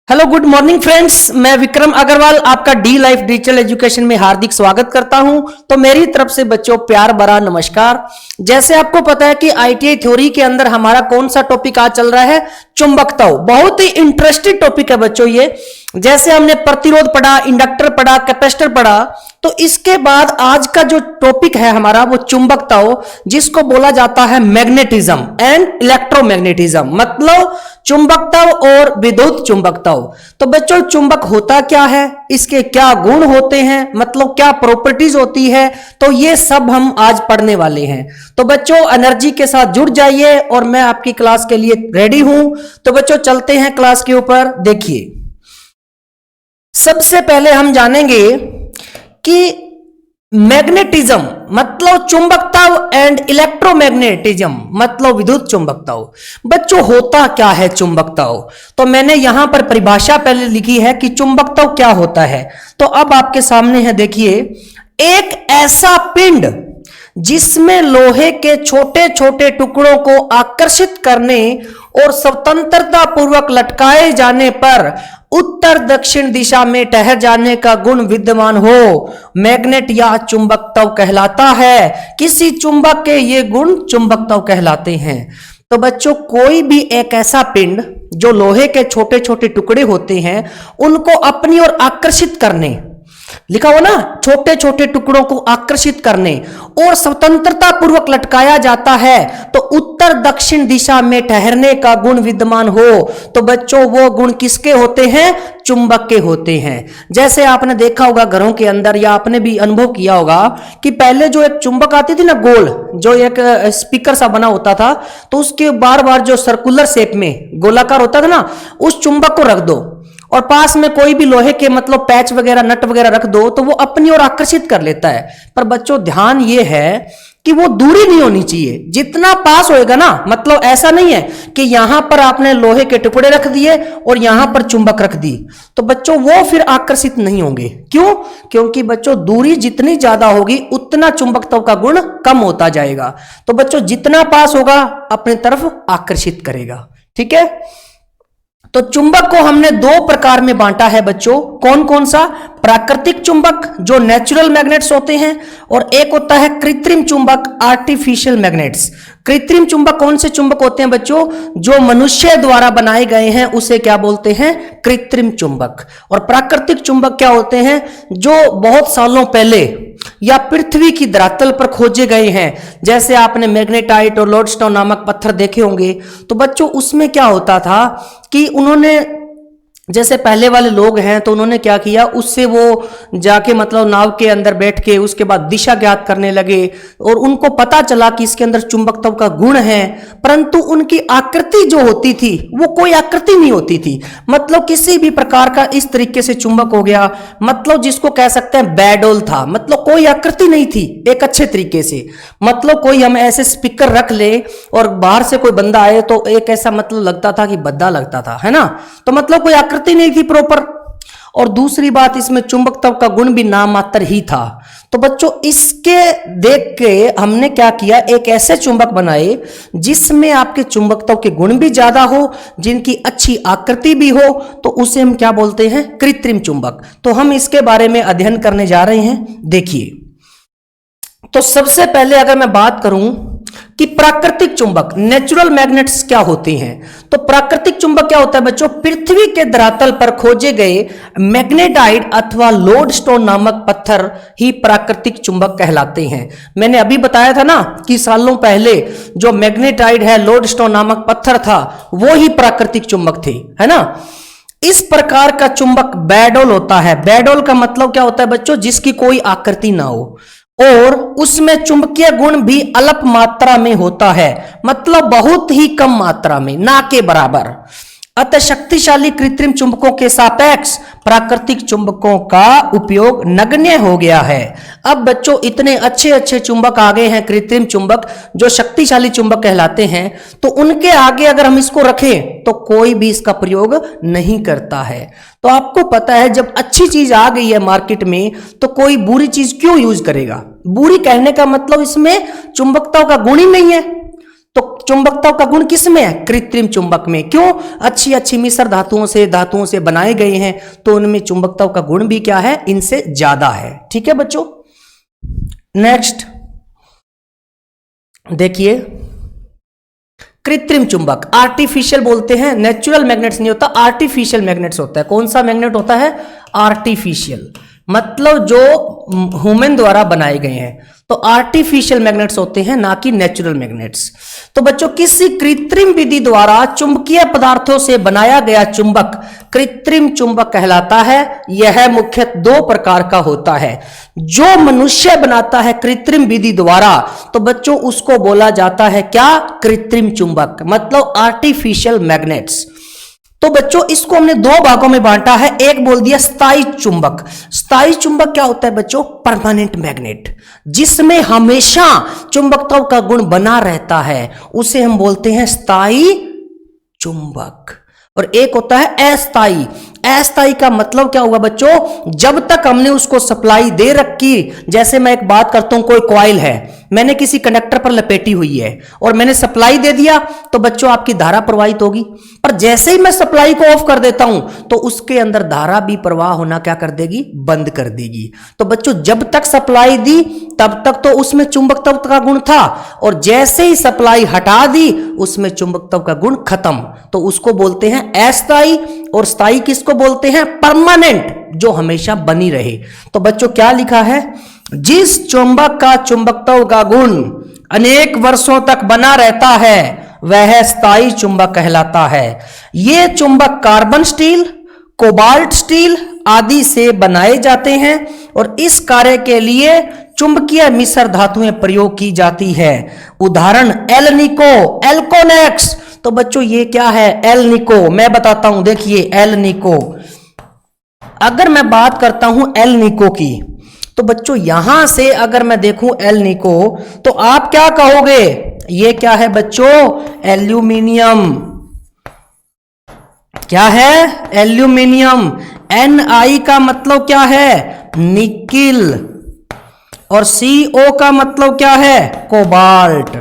Hello good morning friends, मैं विक्रम अग्रवाल आपका D life digital education में हार्दिक स्वागत करता हूं। तो मेरी तरफ से बच्चों प्यार भरा नमस्कार। जैसे आपको पता है कि आईटीआई थ्योरी के अंदर हमारा कौन सा टॉपिक आज चल रहा है, चुंबकत्व। बहुत ही इंटरेस्टिंग टॉपिक है बच्चों ये। जैसे हमने प्रतिरोध पढ़ा, इंडक्टर पढ़ा, कैपेसिटर पढ़ा, तो इसके बाद आज का जो टॉपिक है हमारा वो चुंबकत्व, जिसको बोला जाता है मैग्नेटिज्म एंड इलेक्ट्रोमैग्नेटिज्म, मतलब चुंबकत्व और विद्युत चुंबकत्व। तो बच्चों चुंबक होता क्या है, इसके क्या गुण होते हैं, मतलब क्या प्रॉपर्टीज होती है, तो ये सब हम आज पढ़ने वाले हैं। तो बच्चों एनर्जी के साथ जुड़ जाइए और मैं आपकी क्लास के लिए रेडी हूं। तो बच्चों चलते हैं क्लास के ऊपर। देखिए सबसे पहले हम जानेंगे कि मैग्नेटिज्म मतलब चुंबकत्व एंड इलेक्ट्रोमैग्नेटिज्म मतलब विद्युत चुंबकत्व। बच्चों होता क्या है चुंबकत्व, तो मैंने यहां पर परिभाषा पहले लिखी है कि चुंबकत्व क्या होता है। तो अब आपके सामने है, देखिए, एक ऐसा पिंड जिसमें लोहे के छोटे छोटे टुकड़ों को आकर्षित करने और स्वतंत्रता पूर्वक लटकाए जाने पर उत्तर दक्षिण दिशा में ठहर जाने का गुण विद्यमान हो, मैग्नेट या चुंबकत्व कहलाता है। किसी चुंबक के ये गुण चुंबकत्व कहलाते हैं। तो बच्चों कोई भी एक ऐसा पिंड जो लोहे के छोटे छोटे टुकड़े होते हैं उनको अपनी ओर आकर्षित करने, लिखा हो ना, छोटे छोटे टुकड़ों को आकर्षित करने और स्वतंत्रता पूर्वक लटकाया जाता है तो उत्तर दक्षिण दिशा में ठहरने का गुण विद्यमान हो। तो बच्चों वो गुण किसके होते हैं, चुंबक के होते हैं। जैसे आपने देखा होगा घरों के अंदर, या आपने भी अनुभव किया होगा कि पहले जो एक चुंबक आती थी ना, गोल, जो एक स्पीकर सा बना होता था, तो उसके बार बार जो सर्कुलर शेप में गोलाकार होता था ना, उस चुंबक को रख दो और पास में कोई भी लोहे के मतलब पैच वगैरह नट वगैरह रख दो तो वो अपनी ओर आकर्षित कर लेता है। पर बच्चों ध्यान ये है कि वो दूरी नहीं होनी चाहिए, जितना पास होएगा ना, मतलब ऐसा नहीं है कि यहां पर आपने लोहे के टुकड़े रख दिए और यहां पर चुंबक रख दी, तो बच्चों वो फिर आकर्षित नहीं होंगे। क्यों? क्योंकि बच्चों दूरी जितनी ज्यादा होगी उतना चुंबकत्व का गुण कम होता जाएगा। तो बच्चों जितना पास होगा अपनी तरफ आकर्षित करेगा। ठीक है, तो चुंबक को हमने दो प्रकार में बांटा है बच्चों। कौन कौन सा? प्राकृतिक चुंबक जो नेचुरल मैग्नेट्स होते हैं, और एक होता है कृत्रिम चुंबक, आर्टिफिशियल मैग्नेट्स। कृत्रिम चुंबक कौन से चुंबक होते हैं बच्चों? जो मनुष्य द्वारा बनाए गए हैं उसे क्या बोलते हैं? कृत्रिम चुंबक। और प्राकृतिक चुंबक क्या होते हैं? जो बहुत सालों पहले या पृथ्वी की धरातल पर खोजे गए हैं। जैसे आपने मैग्नेटाइट और लोडस्टोन नामक पत्थर देखे होंगे। तो बच्चों उसमें क्या होता था कि उन्होंने, जैसे पहले वाले लोग हैं तो उन्होंने क्या किया, उससे वो जाके मतलब नाव के अंदर बैठ के उसके बाद दिशा ज्ञात करने लगे और उनको पता चला कि इसके अंदर चुंबकत्व का गुण है। परंतु उनकी आकृति जो होती थी वो कोई आकृति नहीं होती थी, मतलब किसी भी प्रकार का इस तरीके से चुंबक हो गया, मतलब जिसको कह सकते हैं बैडोल था, मतलब कोई आकृति नहीं थी एक अच्छे तरीके से। मतलब कोई हम ऐसे स्पीकर रख ले और बाहर से कोई बंदा आए तो एक ऐसा मतलब लगता था कि बद्दा लगता था, है ना। तो मतलब कोई आकृति नहीं थी प्रॉपर। और दूसरी बात, इसमें चुंबकत्व का गुण भी नाम मात्र ही था। तो बच्चों इसके देख के हमने क्या किया, एक ऐसे चुंबक बनाए जिसमें आपके चुंबकत्व के गुण भी ज्यादा हो, जिनकी अच्छी आकृति भी हो, तो उसे हम क्या बोलते हैं? कृत्रिम चुंबक। तो हम इसके बारे में अध्ययन करने जा रहे हैं। देखिए, तो सबसे पहले अगर मैं बात करूं कि प्राकृतिक चुंबक नेचुरल मैग्नेट्स क्या होते हैं, तो प्राकृतिक चुंबक क्या होता है बच्चों? पृथ्वी के धरातल पर खोजे गए मैग्नेटाइट अथवा लोडस्टोन नामक पत्थर ही प्राकृतिक चुंबक कहलाते हैं। मैंने अभी बताया था ना कि सालों पहले जो मैग्नेटाइट है, लोडस्टोन नामक पत्थर था, वो ही प्राकृतिक चुंबक थे, है ना। इस प्रकार का चुंबक बैडोल होता है। बैडोल का मतलब क्या होता है बच्चों? जिसकी कोई आकृति ना हो और उसमें चुंबकीय गुण भी अल्प मात्रा में होता है, मतलब बहुत ही कम मात्रा में, ना के बराबर। अतः शक्तिशाली कृत्रिम चुंबकों के सापेक्ष प्राकृतिक चुंबकों का उपयोग नगण्य हो गया है। अब बच्चों इतने अच्छे अच्छे चुंबक आ गए हैं, कृत्रिम चुंबक जो शक्तिशाली चुंबक कहलाते हैं, तो उनके आगे अगर हम इसको रखें तो कोई भी इसका प्रयोग नहीं करता है। तो आपको पता है जब अच्छी चीज आ गई है मार्केट में तो कोई बुरी चीज क्यों यूज करेगा? बुरी कहने का मतलब इसमें चुंबकत्व का गुण ही नहीं है। तो चुंबकत्व का गुण किस में है? कृत्रिम चुंबक में। क्यों? अच्छी अच्छी मिश्र धातुओं से बनाए गए हैं, तो उनमें चुंबकत्व का गुण भी क्या है? इनसे ज्यादा है। ठीक है बच्चों, नेक्स्ट देखिए, कृत्रिम चुंबक, आर्टिफिशियल बोलते हैं, नेचुरल मैग्नेट्स नहीं होता, आर्टिफिशियल मैग्नेट्स होता है। कौन सा मैग्नेट होता है? आर्टिफिशियल, मतलब जो ह्यूमन द्वारा बनाए गए हैं। तो आर्टिफिशियल मैग्नेट्स होते हैं, ना कि नेचुरल मैग्नेट्स। तो बच्चों, किसी कृत्रिम विधि द्वारा चुंबकीय पदार्थों से बनाया गया चुंबक कृत्रिम चुंबक कहलाता है। यह मुख्यतः दो प्रकार का होता है। जो मनुष्य बनाता है कृत्रिम विधि द्वारा, तो बच्चों उसको बोला जाता है क्या? कृत्रिम चुंबक, मतलब आर्टिफिशियल मैग्नेट्स। तो बच्चों इसको हमने दो भागों में बांटा है। एक बोल दिया स्थायी चुंबक। स्थायी चुंबक क्या होता है बच्चों? परमानेंट मैग्नेट, जिसमें हमेशा चुंबकत्व का गुण बना रहता है, उसे हम बोलते हैं स्थायी चुंबक। और एक होता है अस्थायी। अस्थायी का मतलब क्या हुआ बच्चों? जब तक हमने उसको सप्लाई दे रखी, जैसे मैं एक बात करता हूं, कोई कॉइल है, मैंने किसी कंडक्टर पर लपेटी हुई है और मैंने सप्लाई दे दिया, तो बच्चों आपकी धारा प्रवाहित होगी। पर जैसे ही मैं सप्लाई को ऑफ कर देता हूं, तो उसके अंदर धारा भी प्रवाह होना क्या कर देगी? बंद कर देगी। तो बच्चों जब तक सप्लाई दी तब तक तो उसमें चुंबकत्व का गुण था, और जैसे ही सप्लाई हटा दी उसमें चुंबकत्व का गुण खत्म। तो उसको बोलते हैं अस्थायी। और स्थायी किसको बोलते हैं? परमानेंट, जो हमेशा बनी रहे। तो बच्चों क्या लिखा है? जिस चुंबक का चुंबकत्व का गुण अनेक वर्षों तक बना रहता है वह स्थायी चुंबक कहलाता है। ये चुंबक कार्बन स्टील, कोबाल्ट स्टील आदि से बनाए जाते हैं और इस कार्य के लिए चुंबकीय मिश्र धातुएं प्रयोग की जाती है। उदाहरण एलनिको, एल्कोनेक्स। तो बच्चों ये क्या है? एलनिको। मैं बताता हूं, देखिए एलनिको। अगर मैं बात करता हूं एलनिको की, तो बच्चों यहां से अगर मैं देखूं एलनिको, तो आप क्या कहोगे? ये क्या है बच्चों? एल्यूमिनियम। क्या है? एल्यूमिनियम। Ni का मतलब क्या है? निकिल। और CO का मतलब क्या है? कोबाल्ट।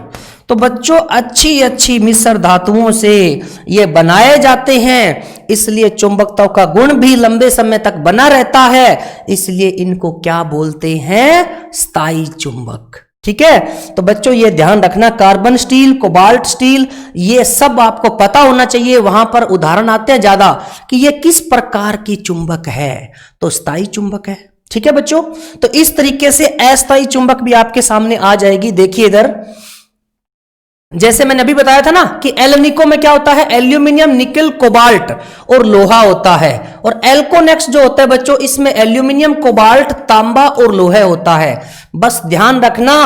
तो बच्चों अच्छी अच्छी मिश्र धातुओं से ये बनाए जाते हैं, इसलिए चुंबकत्व का गुण भी लंबे समय तक बना रहता है। इसलिए इनको क्या बोलते हैं? स्थायी चुंबक। ठीक है, तो बच्चों ये ध्यान रखना, कार्बन स्टील, कोबाल्ट स्टील, ये सब आपको पता होना चाहिए। वहां पर उदाहरण आते हैं ज्यादा कि ये किस प्रकार की चुंबक है, तो स्थायी चुंबक है। ठीक है बच्चों, तो इस तरीके से अस्थायी चुंबक भी आपके सामने आ जाएगी। देखिए इधर, जैसे मैंने अभी बताया था ना कि एल्निको में क्या होता है? एल्यूमिनियम, निकल, कोबाल्ट और लोहा होता है। और एल्कोनेक्स जो होता है बच्चों, इसमें एल्यूमिनियम, कोबाल्ट, तांबा और लोहा होता है। बस ध्यान रखना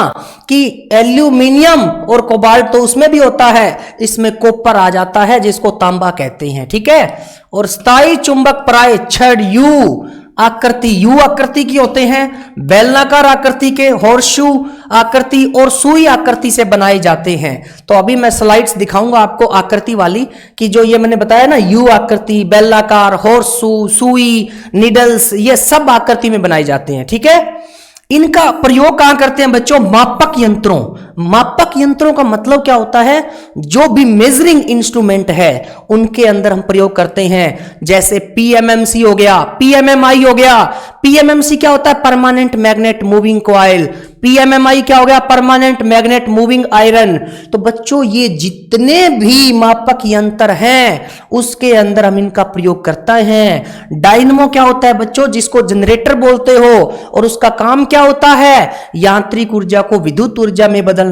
कि एल्यूमिनियम और कोबाल्ट तो उसमें भी होता है, इसमें कॉपर आ जाता है जिसको तांबा कहते हैं। ठीक है, और स्थायी चुंबक प्राय छड़ यू आकृति, यू आकृति की होते हैं, बेलनाकार आकृति के, हॉर्सशू आकृति और सुई आकृति से बनाए जाते हैं। तो अभी मैं स्लाइड्स दिखाऊंगा आपको आकृति वाली, कि जो ये मैंने बताया ना, यू आकृति, बेलनाकार, हॉर्सशू, सुई, निडल्स, ये सब आकृति में बनाए जाते हैं। ठीक है, इनका प्रयोग कहां करते हैं बच्चों? मापक यंत्रों। मापक यंत्रों का मतलब क्या होता है? जो भी मेजरिंग इंस्ट्रूमेंट है उनके अंदर हम प्रयोग करते हैं। जैसे पीएमएमसी हो गया, पीएमएमआई हो गया। पीएमएमसी क्या होता है? Permanent magnet moving coil. PMMI क्या हो गया? Permanent magnet moving iron. तो बच्चों ये जितने भी मापक यंत्र हैं उसके अंदर हम इनका प्रयोग करते हैं। डायनमो क्या होता है बच्चों? जिसको जनरेटर बोलते हो, और उसका काम क्या होता है? यांत्रिक ऊर्जा को विद्युत ऊर्जा में बदलना।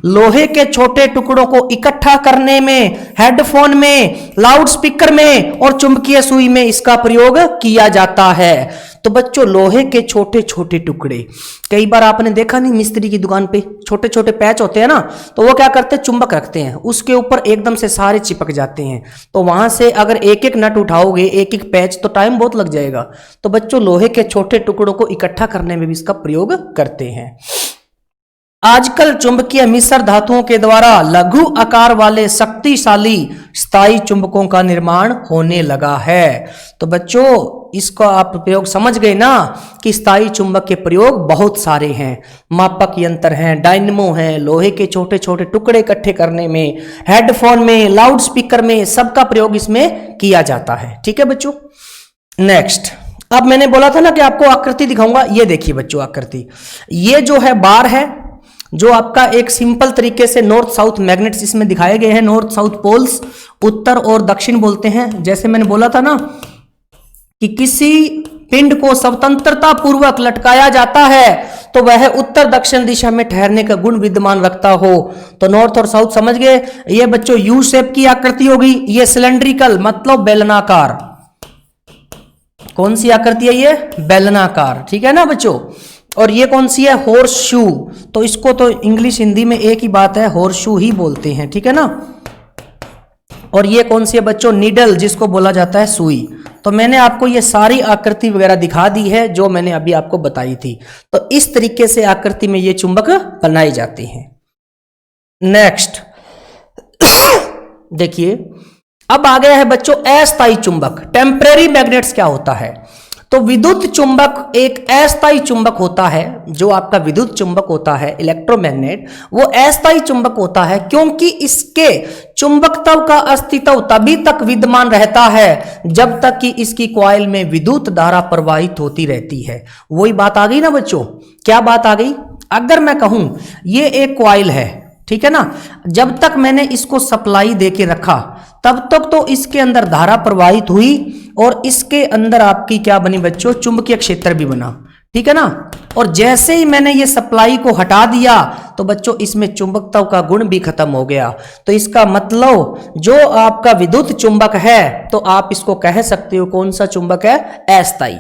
लोहे के छोटे टुकड़ों को इकट्ठा करने में, हेडफोन में, लाउड स्पीकर में और चुंबकीय सुई में इसका प्रयोग किया जाता है। तो बच्चों लोहे के छोटे छोटे टुकड़े, कई बार आपने देखा नहीं मिस्त्री की दुकान पे छोटे छोटे पैच होते हैं ना, तो वो क्या करते हैं? चुंबक रखते हैं, उसके ऊपर एकदम से सारे चिपक जाते हैं। तो वहां से अगर एक एक नट उठाओगे, एक एक पैच, तो टाइम बहुत लग जाएगा। तो बच्चों लोहे के छोटे टुकड़ों को इकट्ठा करने में भी इसका प्रयोग करते हैं। आजकल चुंबकीय मिश्र धातुओं के द्वारा लघु आकार वाले शक्तिशाली स्थायी चुंबकों का निर्माण होने लगा है। तो बच्चों इसको आप प्रयोग समझ गए ना कि स्थायी चुंबक के प्रयोग बहुत सारे हैं। मापक यंत्र हैं, डायनेमो हैं, लोहे के छोटे छोटे टुकड़े इकट्ठे करने में, हेडफोन में, लाउड स्पीकर में, सबका प्रयोग इसमें किया जाता है। ठीक है बच्चों। नेक्स्ट, अब मैंने बोला था ना कि आपको आकृति दिखाऊंगा। ये देखिए बच्चों आकृति, ये जो है बार है जो आपका एक सिंपल तरीके से नॉर्थ साउथ मैग्नेट्स इसमें दिखाए गए हैं। नॉर्थ साउथ पोल्स, उत्तर और दक्षिण बोलते हैं। जैसे मैंने बोला था ना कि किसी पिंड को स्वतंत्रता पूर्वक लटकाया जाता है तो वह उत्तर दक्षिण दिशा में ठहरने का गुण विद्यमान रखता हो। तो नॉर्थ और साउथ समझ गए। ये बच्चों यू शेप की आकृति होगी। ये सिलेंड्रिकल मतलब बेलनाकार। कौन सी आकृति है ये? बेलनाकार। ठीक है ना बच्चों। और ये कौन सी है? Horse shoe. तो इसको तो इंग्लिश हिंदी में एक ही बात है, हॉर्स शू ही बोलते हैं। ठीक है ना। और ये कौन सी है बच्चों? नीडल, जिसको बोला जाता है सुई। तो मैंने आपको ये सारी आकृति वगैरह दिखा दी है जो मैंने अभी आपको बताई थी। तो इस तरीके से आकृति में ये चुंबक बनाए जाते हैं। नेक्स्ट देखिए, अब आ गया है बच्चों अस्थायी चुंबक। टेम्परेरी मैग्नेट्स क्या होता है? तो विद्युत चुंबक एक अस्थायी चुंबक होता है। जो आपका विद्युत चुंबक होता है इलेक्ट्रोमैग्नेट, वो अस्थायी चुंबक होता है क्योंकि इसके चुंबकत्व का अस्तित्व तभी तक विद्यमान रहता है जब तक कि इसकी कॉइल में विद्युत धारा प्रवाहित होती रहती है। वही बात आ गई ना बच्चों। क्या बात आ गई? अगर मैं कहूं ये एक कॉइल है, ठीक है ना, जब तक मैंने इसको सप्लाई देके रखा तब तक तो इसके अंदर धारा प्रवाहित हुई और इसके अंदर आपकी क्या बनी बच्चों? चुंबकीय क्षेत्र भी बना। ठीक है ना। और जैसे ही मैंने ये सप्लाई को हटा दिया तो बच्चों इसमें चुंबकत्व का गुण भी खत्म हो गया। तो इसका मतलब जो आपका विद्युत चुंबक है तो आप इसको कह सकते हो कौन सा चुंबक है? अस्थायी।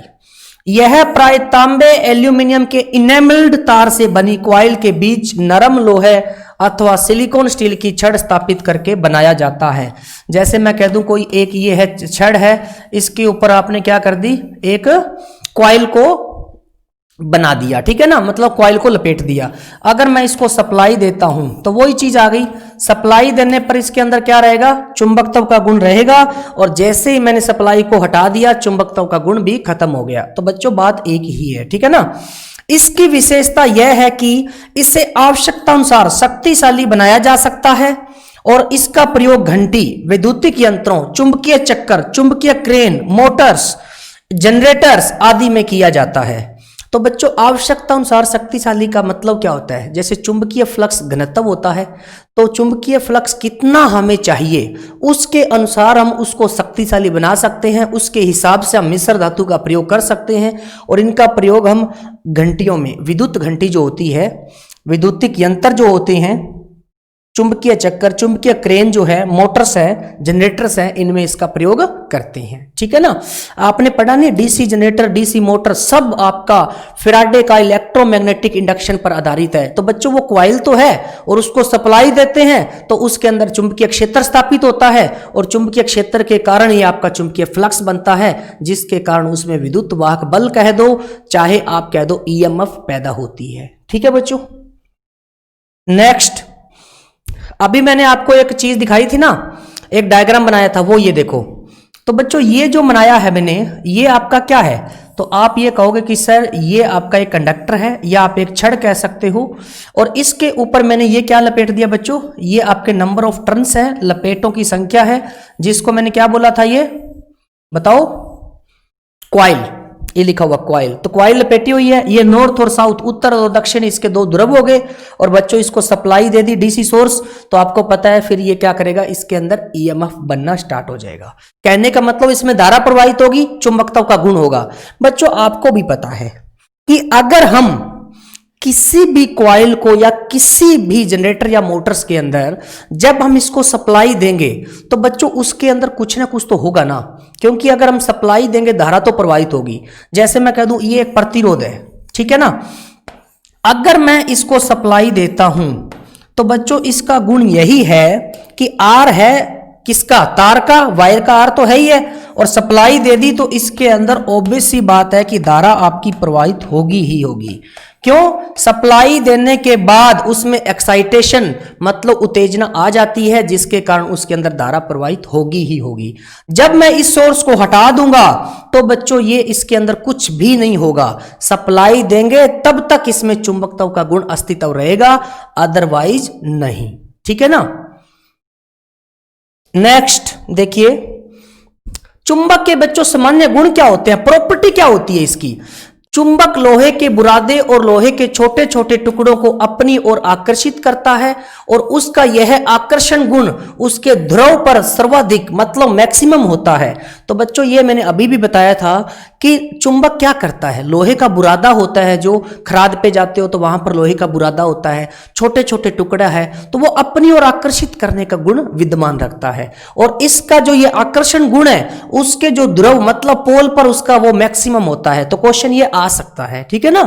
यह प्राय तांबे एल्यूमिनियम के इनेमल्ड तार से बनी कॉइल के बीच नरम लोहे अथवा सिलिकॉन स्टील की छड़ स्थापित करके बनाया जाता है। जैसे मैं कह दूं कोई एक ये है छड़ है, इसके ऊपर आपने क्या कर दी? एक कॉइल को बना दिया। ठीक है ना, मतलब कॉइल को लपेट दिया। अगर मैं इसको सप्लाई देता हूं तो वही चीज आ गई। सप्लाई देने पर इसके अंदर क्या रहेगा? चुंबकत्व का गुण रहेगा। और जैसे ही मैंने सप्लाई को हटा दिया चुंबकत्व का गुण भी खत्म हो गया। तो बच्चों बात एक ही है। ठीक है ना। इसकी विशेषता यह है कि इसे आवश्यकता अनुसार शक्तिशाली बनाया जा सकता है और इसका प्रयोग घंटी, वैद्युतिक यंत्रों, चुंबकीय चक्कर, चुंबकीय क्रेन, मोटर्स, जनरेटर्स आदि में किया जाता है। तो बच्चों आवश्यकता अनुसार शक्तिशाली का मतलब क्या होता है? जैसे चुंबकीय फ्लक्स घनत्व होता है तो चुंबकीय फ्लक्स कितना हमें चाहिए उसके अनुसार हम उसको शक्तिशाली बना सकते हैं। उसके हिसाब से हम मिश्र धातु का प्रयोग कर सकते हैं और इनका प्रयोग हम घंटियों में, विद्युत घंटी जो होती है, विद्युतिक यंत्र जो होते हैं, चुंबकीय चक्कर, चुंबकीय क्रेन जो है, मोटर्स है, जनरेटर्स हैं, इनमें इसका प्रयोग करते हैं। ठीक है ना। आपने पढ़ा नहीं डीसी जनरेटर, डीसी मोटर सब आपका फैराडे का इलेक्ट्रोमैग्नेटिक इंडक्शन पर आधारित है। तो बच्चों वो कॉइल तो है और उसको सप्लाई देते हैं तो उसके अंदर चुंबकीय क्षेत्र स्थापित होता है और चुंबकीय क्षेत्र के कारण ही आपका चुंबकीय फ्लक्स बनता है, जिसके कारण उसमें विद्युत वाहक बल कह दो चाहे आप कह दो ईएमएफ पैदा होती है। ठीक है बच्चों। नेक्स्ट, अभी मैंने आपको एक चीज दिखाई थी ना, एक डायग्राम बनाया था, वो ये देखो। तो बच्चों ये जो बनाया है मैंने, ये आपका क्या है? तो आप ये कहोगे कि सर ये आपका एक कंडक्टर है या आप एक छड़ कह सकते हो। और इसके ऊपर मैंने ये क्या लपेट दिया बच्चों? ये आपके नंबर ऑफ टर्न्स है, लपेटों की संख्या है, जिसको मैंने क्या बोला था? ये बताओ, कॉइल। ये लिखा हुआ कॉइल। तो कॉइल लपेटी हुई है। ये नॉर्थ और साउथ, उत्तर और दक्षिण, इसके दो ध्रुव हो गए। और बच्चों इसको सप्लाई दे दी डीसी सोर्स, तो आपको पता है फिर ये क्या करेगा? इसके अंदर ईएमएफ बनना स्टार्ट हो जाएगा। कहने का मतलब इसमें धारा प्रवाहित होगी, चुंबकत्व का गुण होगा। बच्चों आपको भी पता है कि अगर हम किसी भी कॉइल को या किसी भी जनरेटर या मोटर्स के अंदर जब हम इसको सप्लाई देंगे तो बच्चों उसके अंदर कुछ ना कुछ तो होगा ना, क्योंकि अगर हम सप्लाई देंगे धारा तो प्रवाहित होगी। जैसे मैं कह दूं ये एक प्रतिरोध है, ठीक है ना। अगर मैं इसको सप्लाई देता हूं तो बच्चों इसका गुण यही है कि आर है किसका? तार का, वायर का आर तो है ही है, और सप्लाई दे दी तो इसके अंदर ऑब्वियस सी बात है कि धारा आपकी प्रवाहित होगी ही होगी। क्यों? सप्लाई देने के बाद उसमें एक्साइटेशन मतलब उत्तेजना आ जाती है, जिसके कारण उसके अंदर धारा प्रवाहित होगी ही होगी। जब मैं इस सोर्स को हटा दूंगा तो बच्चों ये इसके अंदर कुछ भी नहीं होगा। सप्लाई देंगे तब तक इसमें चुंबकत्व का गुण अस्तित्व रहेगा, अदरवाइज नहीं। ठीक है ना। नेक्स्ट देखिए, चुंबक के बच्चों सामान्य गुण क्या होते हैं, प्रॉपर्टी क्या होती है इसकी। चुंबक लोहे के बुरादे और लोहे के छोटे छोटे टुकड़ों को अपनी ओर आकर्षित करता है और उसका यह आकर्षण गुण उसके ध्रुव पर सर्वाधिक मतलब मैक्सिमम होता है। तो बच्चों ये मैंने अभी भी बताया था कि चुंबक क्या करता है, लोहे का बुरादा होता है, जो खराद पे जाते हो तो वहां पर लोहे का बुरादा होता है, छोटे छोटे टुकड़ा है, तो वो अपनी ओर आकर्षित करने का गुण विद्यमान रखता है। और इसका जो ये आकर्षण गुण है उसके जो ध्रुव मतलब पोल पर उसका वो मैक्सिमम होता है। तो क्वेश्चन ये आ सकता है। ठीक है ना।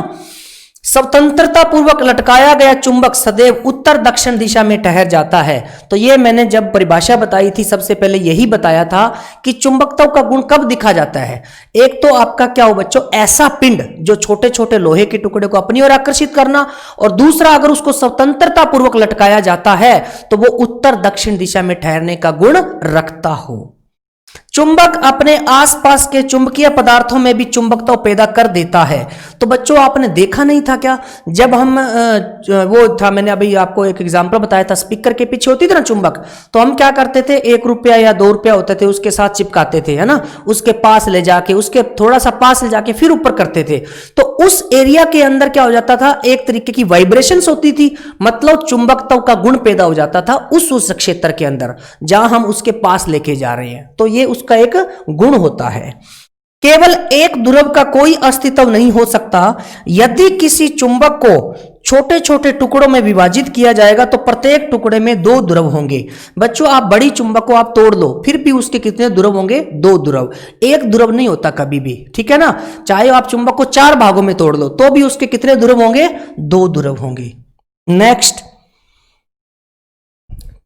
स्वतंत्रता पूर्वक लटकाया गया चुंबक सदैव उत्तर दक्षिण दिशा में ठहर जाता है। तो ये मैंने जब परिभाषा बताई थी सबसे पहले यही बताया था कि चुंबकत्व का गुण कब दिखा जाता है। एक तो आपका क्या हो बच्चों, ऐसा पिंड जो छोटे छोटे लोहे के टुकड़े को अपनी ओर आकर्षित करना, और दूसरा अगर उसको स्वतंत्रता पूर्वक लटकाया जाता है तो वो उत्तर दक्षिण दिशा में ठहरने का गुण रखता हो। चुंबक अपने आसपास के चुंबकीय पदार्थों में भी चुंबकत्व पैदा कर देता है। तो बच्चों आपने देखा नहीं था क्या, जब हम वो था, मैंने अभी आपको एक एग्जांपल बताया था, स्पीकर के पीछे होती थी ना चुंबक, तो हम क्या करते थे, 1 रुपया या 2 रुपया होते थे उसके साथ चिपकाते थे, है ना, उसके पास ले जाके, उसके थोड़ा सा पास ले जाके फिर ऊपर करते थे। तो उस एरिया के अंदर क्या हो जाता था, एक तरीके की वाइब्रेशंस होती थी, मतलब चुंबकत्व का गुण पैदा हो जाता था उस क्षेत्र के अंदर जहां हम उसके पास लेके जा रहे हैं। तो ये उसका एक गुण होता है। केवल एक ध्रुव का कोई अस्तित्व नहीं हो सकता। यदि किसी चुंबक को छोटे छोटे टुकड़ों में विभाजित किया जाएगा तो प्रत्येक टुकड़े में 2 ध्रुव होंगे। बच्चों आप बड़ी चुंबक को आप तोड़ लो, फिर भी उसके कितने ध्रुव होंगे, 2 ध्रुव। एक ध्रुव नहीं होता कभी भी। ठीक है ना। चाहे आप चुंबक को 4 भागों में तोड़ लो तो भी उसके कितने ध्रुव होंगे, 2 ध्रुव होंगे। नेक्स्ट,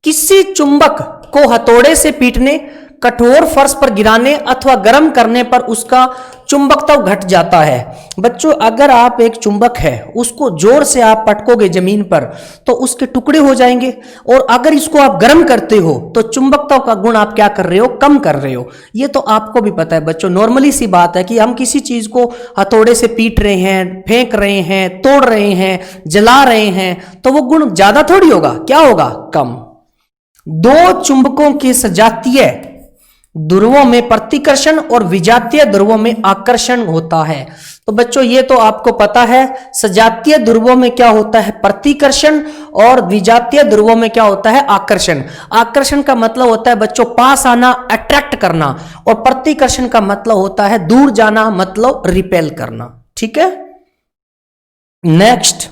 किसी चुंबक को हथौड़े से पीटने, कठोर फर्श पर गिराने अथवा गर्म करने पर उसका चुंबकत्व घट जाता है। बच्चों अगर आप एक चुंबक है उसको जोर से आप पटकोगे जमीन पर तो उसके टुकड़े हो जाएंगे, और अगर इसको आप गर्म करते हो तो चुंबकत्व का गुण आप क्या कर रहे हो, कम कर रहे हो। ये तो आपको भी पता है बच्चों, नॉर्मली सी बात है कि हम किसी चीज को हथौड़े से पीट रहे हैं, फेंक रहे हैं, तोड़ रहे हैं, जला रहे हैं, तो वो गुण ज्यादा थोड़ी होगा, क्या होगा, कम। 2 चुंबकों के सजातीय ध्रुवों में प्रतिकर्षण और विजातीय ध्रुवों में आकर्षण होता है। तो बच्चों ये तो आपको पता है, सजातीय ध्रुवों में क्या होता है, प्रतिकर्षण, और विजातीय ध्रुवों में क्या होता है, आकर्षण। आकर्षण का मतलब होता है बच्चों पास आना, अट्रैक्ट करना, और प्रतिकर्षण का मतलब होता है दूर जाना, मतलब रिपेल करना। ठीक है। नेक्स्ट,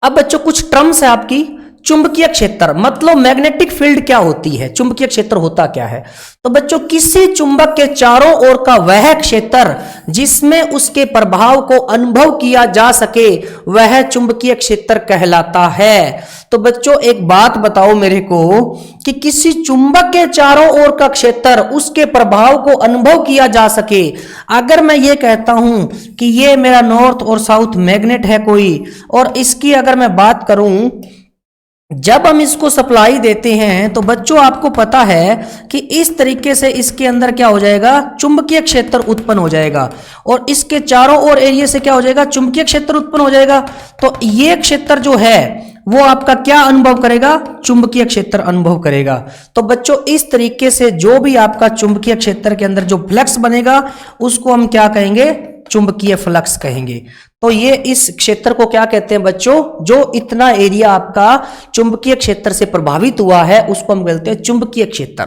अब बच्चों कुछ टर्म्स है आपकी। चुंबकीय क्षेत्र मतलब मैग्नेटिक फील्ड क्या होती है, चुंबकीय क्षेत्र होता क्या है। तो बच्चों किसी चुंबक के चारों ओर का वह क्षेत्र जिसमें उसके प्रभाव को अनुभव किया जा सके वह चुंबकीय क्षेत्र कहलाता है। तो बच्चों एक बात बताओ मेरे को कि किसी चुंबक के चारों ओर का क्षेत्र उसके प्रभाव को अनुभव किया जा सके। अगर मैं ये कहता हूं कि ये मेरा नॉर्थ और साउथ मैग्नेट है कोई, और इसकी अगर मैं बात करूं, जब हम इसको सप्लाई देते हैं तो बच्चों आपको पता है कि इस तरीके से इसके अंदर क्या हो जाएगा, चुंबकीय क्षेत्र उत्पन्न हो जाएगा, और इसके चारों ओर एरिया से क्या हो जाएगा, चुंबकीय क्षेत्र उत्पन्न हो जाएगा। तो ये क्षेत्र जो है वो आपका क्या अनुभव करेगा, चुंबकीय क्षेत्र अनुभव करेगा। तो बच्चों इस तरीके से जो भी आपका चुंबकीय क्षेत्र के अंदर जो फ्लक्स बनेगा उसको हम क्या कहेंगे, चुंबकीय फ्लक्स कहेंगे। तो ये इस क्षेत्र को क्या कहते हैं बच्चों, जो इतना एरिया आपका चुंबकीय क्षेत्र से प्रभावित हुआ है उसको हम कहते हैं चुंबकीय क्षेत्र।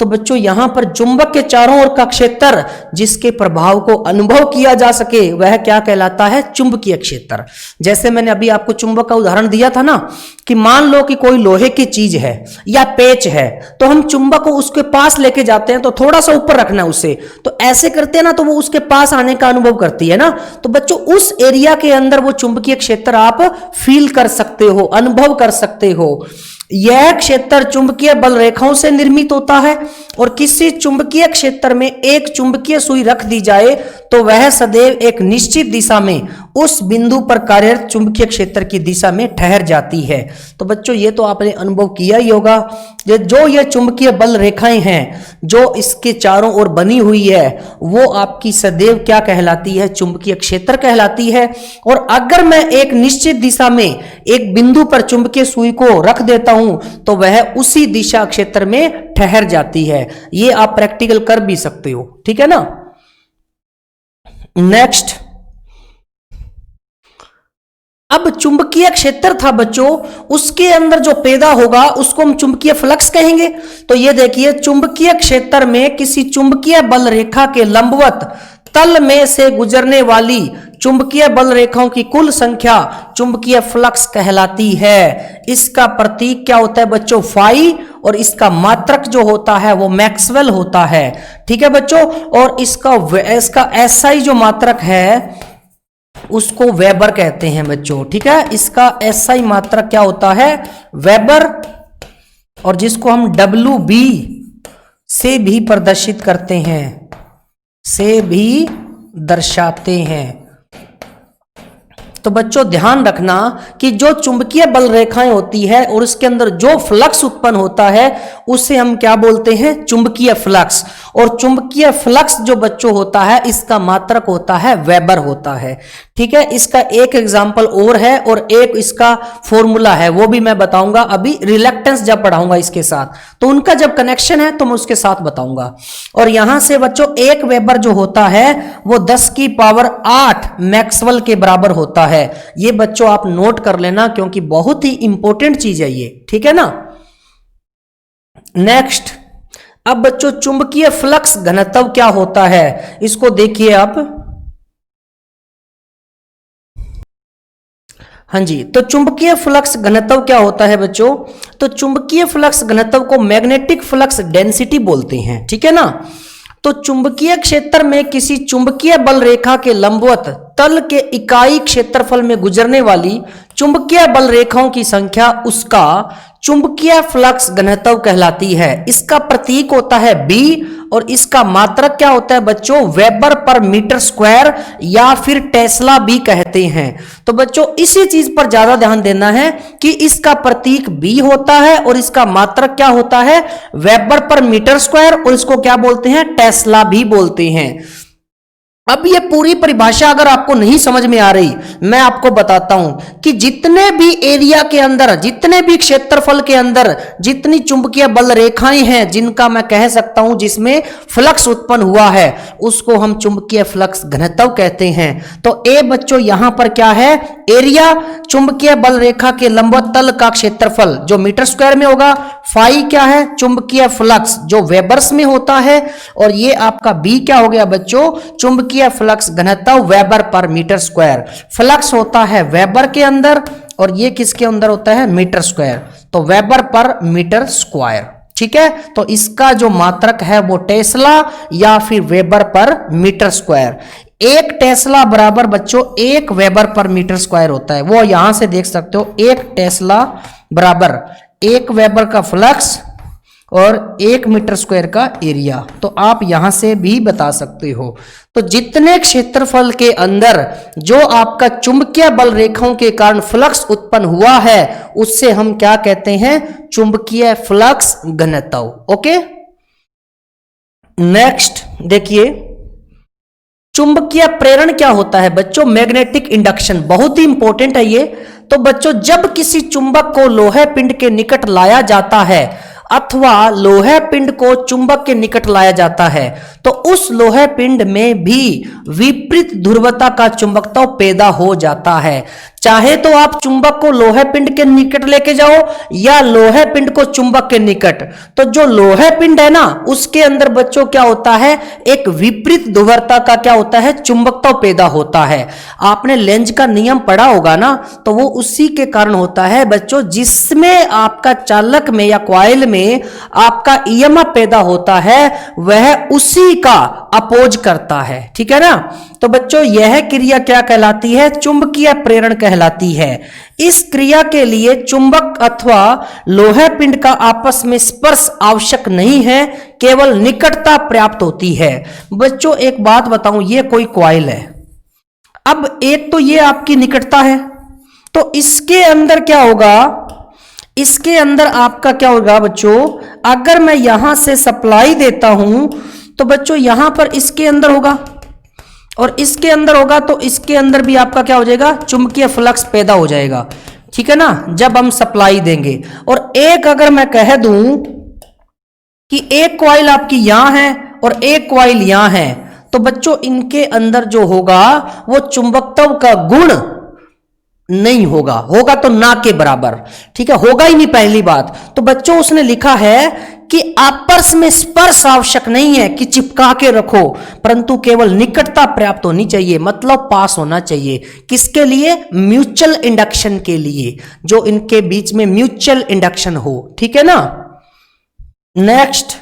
तो बच्चों यहां पर चुंबक के चारों ओर का क्षेत्र जिसके प्रभाव को अनुभव किया जा सके वह क्या कहलाता है, चुंबकीय क्षेत्र। जैसे मैंने अभी आपको चुंबक का उदाहरण दिया था ना, कि मान लो कि कोई लोहे की चीज है या पेच है, तो हम चुंबक को उसके पास लेके जाते हैं, तो थोड़ा सा ऊपर रखना है उसे, तो ऐसे करते हैं ना, तो वो उसके पास आने का अनुभव करती है ना। तो बच्चों उस एरिया के अंदर वो चुंबकीय क्षेत्र आप फील कर सकते हो, अनुभव कर सकते हो। यह क्षेत्र चुंबकीय बल रेखाओं से निर्मित होता है और किसी चुंबकीय क्षेत्र में एक चुंबकीय सुई रख दी जाए तो वह सदैव एक निश्चित दिशा में उस बिंदु पर कार्यरत चुंबकीय क्षेत्र की दिशा में ठहर जाती है। तो बच्चों ये तो आपने अनुभव किया ही होगा, जो ये चुंबकीय बल रेखाएं हैं जो इसके चारों ओर बनी हुई है वो आपकी सदैव क्या कहलाती है, चुंबकीय क्षेत्र कहलाती है। और अगर मैं एक निश्चित दिशा में एक बिंदु पर चुंबकीय सुई को रख देता हूं तो वह उसी दिशा क्षेत्र में ठहर जाती है। ये आप प्रैक्टिकल कर भी सकते हो, ठीक है ना। नेक्स्ट, अब चुंबकीय क्षेत्र था बच्चों, उसके अंदर जो पैदा होगा उसको हम चुंबकीय फ्लक्स कहेंगे। तो ये देखिए, चुंबकीय क्षेत्र में किसी चुंबकीय बल रेखा के लंबवत तल में से गुजरने वाली चुंबकीय बल रेखाओं की कुल संख्या चुंबकीय फ्लक्स कहलाती है। इसका प्रतीक क्या होता है बच्चों, फाई, और इसका मात्रक जो होता है वो मैक्सवेल होता है, ठीक है बच्चों। और इसका एसआई जो मात्रक है उसको वेबर कहते हैं बच्चों, ठीक है। इसका एसआई मात्रक क्या होता है, वेबर, और जिसको हम डब्ल्यू बी से भी प्रदर्शित करते हैं, से भी दर्शाते हैं। तो बच्चों ध्यान रखना कि जो चुंबकीय बल रेखाएं होती है और उसके अंदर जो फ्लक्स उत्पन्न होता है उसे हम क्या बोलते हैं, चुंबकीय फ्लक्स। और चुंबकीय फ्लक्स जो बच्चों होता है इसका मात्रक होता है वेबर होता है, ठीक है। इसका एक एग्जांपल और है और एक इसका फॉर्मूला है, वो भी मैं बताऊंगा अभी रिलक्टेंस जब पढ़ाऊंगा इसके साथ, तो उनका जब कनेक्शन है तो मैं उसके साथ बताऊंगा। और यहां से बच्चों एक वेबर जो होता है वो 10 की पावर 8 मैक्सवेल के बराबर होता है। ये बच्चों आप नोट कर लेना क्योंकि बहुत ही इंपॉर्टेंट चीज है ये, ठीक है ना। नेक्स्ट, अब बच्चों चुंबकीय फ्लक्स घनत्व क्या होता है, इसको देखिए आप। हाँ जी, तो चुंबकीय फ्लक्स घनत्व क्या होता है बच्चों, तो चुंबकीय फ्लक्स घनत्व को मैग्नेटिक फ्लक्स डेंसिटी बोलते हैं, ठीक है ना। तो चुंबकीय क्षेत्र में किसी चुंबकीय बल रेखा के लंबवत तल के इकाई क्षेत्रफल में गुजरने वाली चुंबकीय बल रेखाओं की संख्या उसका चुंबकीय फ्लक्स घनत्व कहलाती है। इसका प्रतीक होता है B और इसका मात्रक क्या होता है बच्चों, वेबर पर मीटर स्क्वायर या फिर टेस्ला भी कहते हैं। तो बच्चों इसी चीज पर ज्यादा ध्यान देना है कि इसका प्रतीक B होता है और इसका मात्रक क्या होता है, वेबर पर मीटर स्क्वायर, और इसको क्या बोलते हैं, टेस्ला भी बोलते हैं। अब ये पूरी परिभाषा अगर आपको नहीं समझ में आ रही, मैं आपको बताता हूं कि जितने भी एरिया के अंदर, जितने भी क्षेत्रफल के अंदर जितनी चुंबकीय बल रेखाएं हैं जिनका मैं कह सकता हूं जिसमें फ्लक्स उत्पन्न हुआ है उसको हम चुंबकीय फ्लक्स घनत्व कहते हैं। तो ए बच्चों यहां पर क्या है, एरिया, चुंबकीय बल रेखा के लंबवत तल का क्षेत्रफल जो मीटर स्क्वायर में होगा, फाई क्या है, चुंबकीय फ्लक्स जो वेबर्स में होता है, और ये आपका बी क्या हो गया बच्चों, चुंबकीय फ्लक्स घनत्व वेबर पर मीटर स्क्वायर। फ्लक्स होता है वेबर के अंदर और ये किसके अंदर होता है, मीटर स्क्वायर, तो वेबर पर मीटर स्क्वायर, ठीक है। तो इसका जो मात्रक है वो टेस्ला या फिर वेबर पर मीटर स्क्वायर। एक टेस्ला बराबर बच्चों 1 वेबर पर मीटर स्क्वायर होता है, वो यहां से देख सकते हो, 1 टेस्ला बराबर 1 वेबर का फ्लक्स और 1 मीटर स्क्वायर का एरिया। तो आप यहां से भी बता सकते हो। तो जितने क्षेत्रफल के अंदर जो आपका चुंबकीय बल रेखाओं के कारण फ्लक्स उत्पन्न हुआ है उससे हम क्या कहते हैं, चुंबकीय फ्लक्स घनत्व। ओके, नेक्स्ट देखिए, चुंबकीय प्रेरण क्या होता है बच्चों, मैग्नेटिक इंडक्शन, बहुत ही इंपॉर्टेंट है ये। तो बच्चों जब किसी चुंबक को लोहे पिंड के निकट लाया जाता है अथवा लोहे पिंड को चुंबक के निकट लाया जाता है तो उस लोहे पिंड में भी विपरीत ध्रुवता का चुंबकत्व पैदा हो जाता है। चाहे तो आप चुंबक को लोहे पिंड के निकट लेके जाओ या लोहे पिंड को चुंबक के निकट, तो जो लोहे पिंड है ना उसके अंदर बच्चों क्या होता है, एक विपरीत ध्रुवता का क्या होता है, चुंबकत्व पैदा होता है। आपने लेंज का नियम पढ़ा होगा ना, तो वो उसी के कारण होता है बच्चों, जिसमें आपका चालक में या कॉइल में आपका ईएमएफ पैदा होता है वह उसी का अपोज करता है, ठीक है ना। तो बच्चों यह क्रिया क्या कहलाती है? चुंबकीय प्रेरण कहलाती है। इस क्रिया के लिए चुंबक अथवा लोहे पिंड का आपस में स्पर्श आवश्यक नहीं है, केवल निकटता पर्याप्त होती है। बच्चों एक बात बताऊं, ये कोई कॉइल है, अब एक तो ये आपकी निकटता है, तो इसके अंदर क्या होगा? इसके अंदर आपका क्या होगा बच्चों? अगर मैं यहां से सप्लाई देता हूं तो बच्चों यहां पर इसके अंदर होगा और इसके अंदर होगा, तो इसके अंदर भी आपका क्या हो जाएगा? चुंबकीय फ्लक्स पैदा हो जाएगा, ठीक है ना, जब हम सप्लाई देंगे। और एक अगर मैं कह दूं कि एक कॉइल आपकी यहां है और एक कॉइल यहां है, तो बच्चों इनके अंदर जो होगा वो चुंबकत्व का गुण नहीं होगा, होगा तो ना के बराबर, ठीक है, होगा ही नहीं पहली बात। तो बच्चों उसने लिखा है कि आपस में स्पर्श आवश्यक नहीं है कि चिपका के रखो, परंतु केवल निकटता पर्याप्त होनी चाहिए, मतलब पास होना चाहिए। किसके लिए? म्यूचुअल इंडक्शन के लिए, जो इनके बीच में म्यूचुअल इंडक्शन हो, ठीक है ना। नेक्स्ट,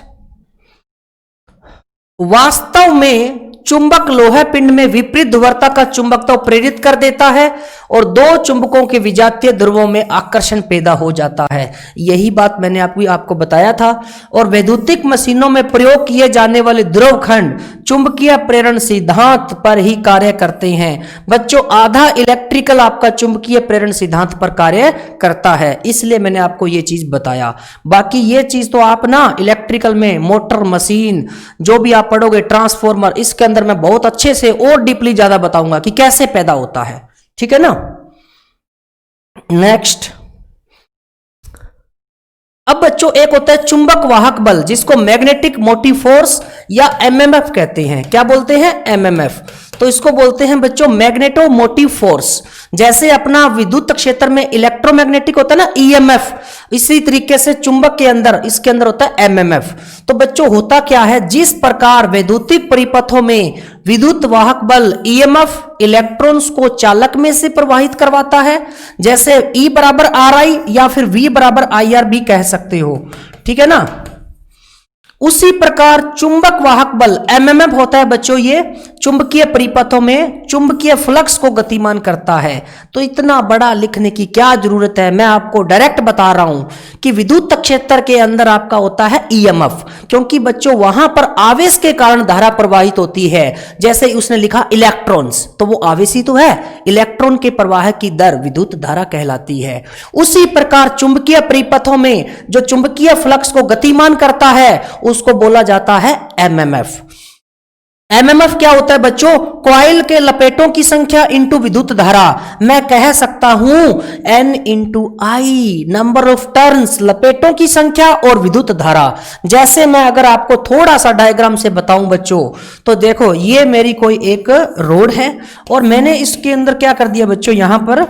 वास्तव में चुंबक लोहे पिंड में विपरीत ध्रुवता का चुंबकत्व प्रेरित कर देता है और दो चुंबकों के विजातीय ध्रुवों में आकर्षण पैदा हो जाता है। यही बात मैंने आपको बताया था। और वैद्युतिक मशीनों में प्रयोग किए जाने वाले ध्रुव खंड चुंबकीय प्रेरण सिद्धांत पर ही कार्य करते हैं। बच्चों आधा इलेक्ट्रिकल आपका चुंबकीय प्रेरण सिद्धांत पर कार्य करता है, इसलिए मैंने आपको ये चीज बताया। बाकी ये चीज तो आप ना इलेक्ट्रिकल में मोटर मशीन जो भी आप पढ़ोगे, ट्रांसफॉर्मर, इसके अंदर मैं बहुत अच्छे से और डीपली ज्यादा बताऊंगा कि कैसे पैदा होता है, ठीक है ना। नेक्स्ट, अब बच्चों एक होता है चुंबक वाहक बल, जिसको मैग्नेटिक मोटिव फोर्स या एमएमएफ कहते हैं। क्या बोलते हैं? एमएमएफ। तो इसको बोलते हैं बच्चों मैग्नेटो मोटिव फोर्स। जैसे अपना विद्युत क्षेत्र में इलेक्ट्रोमैग्नेटिक होता है ना, ईएमएफ, इसी तरीके से चुंबक के अंदर इसके अंदर होता है एमएमएफ। तो बच्चों होता क्या है? जिस प्रकार वैद्युतिक परिपथों में विद्युत वाहक बल ईएमएफ इलेक्ट्रॉन्स को चालक में से प्रवाहित करवाता है, जैसे E बराबर RI या फिर V बराबर IR भी कह सकते हो, ठीक है ना। उसी प्रकार चुंबक वाहक बल एमएमएफ होता है बच्चों, ये चुंबकीय परिपथों में चुंबकीय फ्लक्स को गतिमान करता है। तो इतना बड़ा लिखने की क्या जरूरत है, मैं आपको डायरेक्ट बता रहा हूं कि विद्युत क्षेत्र के अंदर आपका होता है ईएमएफ, क्योंकि बच्चों वहां पर आवेश के कारण धारा प्रवाहित होती है। जैसे उसने लिखा इलेक्ट्रॉन्स, तो वो आवेश ही तो है, इलेक्ट्रॉन के प्रवाह की दर विद्युत धारा कहलाती है। उसी प्रकार चुंबकीय परिपथों में जो चुंबकीय फ्लक्स को गतिमान करता है उसको बोला जाता है एमएमएफ। एमएमएफ क्या होता है बच्चों? कॉइल के लपेटों की संख्या इंटू विद्युत धारा। मैं कह सकता हूं N into I, number of turns, लपेटों की संख्या और विद्युत धारा। जैसे मैं अगर आपको थोड़ा सा डायग्राम से बताऊं बच्चों, तो देखो ये मेरी कोई एक रोड है और मैंने इसके अंदर क्या कर दिया बच्चों, यहां पर